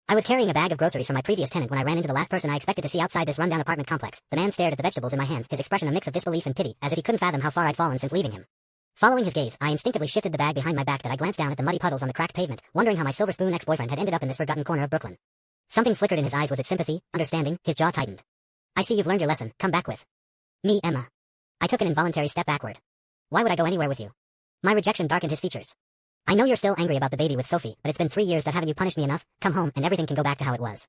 I was carrying a bag of groceries from my previous tenant when I ran into the last person I expected to see outside this rundown apartment complex. The man stared at the vegetables in my hands, his expression a mix of disbelief and pity, as if he couldn't fathom how far I'd fallen since leaving him. Following his gaze, I instinctively shifted the bag behind my back that I glanced down at the muddy puddles on the cracked pavement, wondering how my silver spoon ex-boyfriend had ended up in this forgotten corner of Brooklyn. Something flickered in his eyes. Was it sympathy, understanding? His jaw tightened. I see you've learned your lesson. Come back with me, Emma. I took an involuntary step backward. Why would I go anywhere with you? My rejection darkened his features. I know you're still angry about the baby with Sophie, but it's been 3 years. Haven't you punished me enough? Come home, and everything can go back to how it was.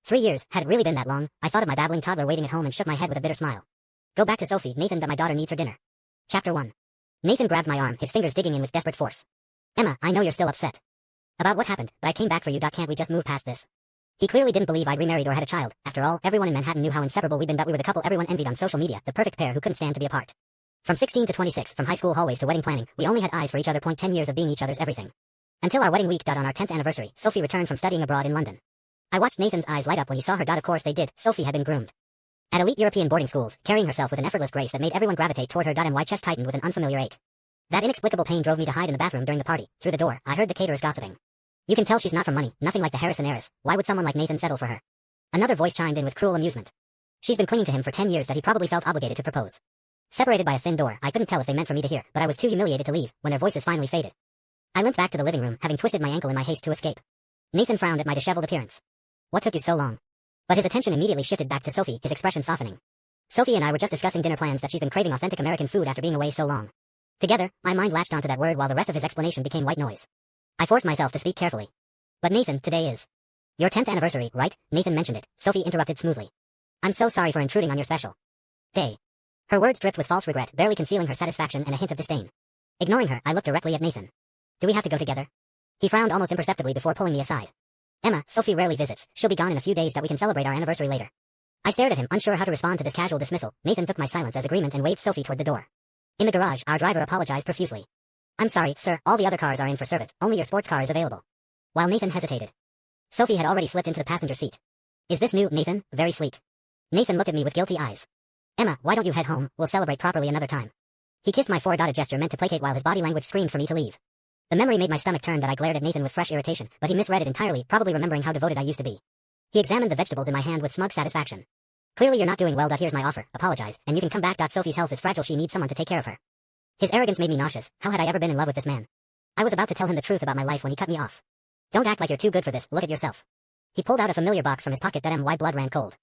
3 years, had it really been that long? I thought of my babbling toddler waiting at home and shook my head with a bitter smile. Go back to Sophie, Nathan, that my daughter needs her dinner. Chapter 1. Nathan grabbed my arm, his fingers digging in with desperate force. Emma, I know you're still upset about what happened, but I came back for you. Can't we just move past this? He clearly didn't believe I'd remarried or had a child. After all, everyone in Manhattan knew how inseparable we'd been, that we were the couple everyone envied on social media, the perfect pair who couldn't stand to be apart. From 16 to 26, from high school hallways to wedding planning, we only had eyes for each other. 10 years of being each other's everything. Until our wedding week. On our 10th anniversary, Sophie returned from studying abroad in London. I watched Nathan's eyes light up when he saw her. Of course they did. Sophie had been groomed at elite European boarding schools, carrying herself with an effortless grace that made everyone gravitate toward her. My chest tightened with an unfamiliar ache. That inexplicable pain drove me to hide in the bathroom during the party. Through the door, I heard the caterers gossiping. You can tell she's not from money, nothing like the Harrison heiress. Why would someone like Nathan settle for her? Another voice chimed in with cruel amusement. She's been clinging to him for 10 years. That he probably felt obligated to propose. Separated by a thin door, I couldn't tell if they meant for me to hear, but I was too humiliated to leave when their voices finally faded. I limped back to the living room, having twisted my ankle in my haste to escape. Nathan frowned at my disheveled appearance. What took you so long? But his attention immediately shifted back to Sophie, his expression softening. Sophie and I were just discussing dinner plans, that she's been craving authentic American food after being away so long. Together, my mind latched onto that word while the rest of his explanation became white noise. I forced myself to speak carefully. But Nathan, today is your 10th anniversary, right? Nathan mentioned it. Sophie interrupted smoothly. I'm so sorry for intruding on your special day. Her words dripped with false regret, barely concealing her satisfaction and a hint of disdain. Ignoring her, I looked directly at Nathan. Do we have to go together? He frowned almost imperceptibly before pulling me aside. Emma, Sophie rarely visits. She'll be gone in a few days. We can celebrate our anniversary later. I stared at him, unsure how to respond to this casual dismissal. Nathan took my silence as agreement and waved Sophie toward the door. In the garage, our driver apologized profusely. I'm sorry, sir, all the other cars are in for service. Only your sports car is available. While Nathan hesitated, Sophie had already slipped into the passenger seat. Is this new, Nathan? Very sleek. Nathan looked at me with guilty eyes. Emma, why don't you head home? We'll celebrate properly another time. He kissed my forehead, a gesture meant to placate while his body language screamed for me to leave. The memory made my stomach turn that I glared at Nathan with fresh irritation, but he misread it entirely, probably remembering how devoted I used to be. He examined the vegetables in my hand with smug satisfaction. Clearly you're not doing well. Here's my offer. Apologize, and you can come back. Sophie's health is fragile. She needs someone to take care of her. His arrogance made me nauseous. How had I ever been in love with this man? I was about to tell him the truth about my life when he cut me off. Don't act like you're too good for this. Look at yourself. He pulled out a familiar box from his pocket. My blood ran cold.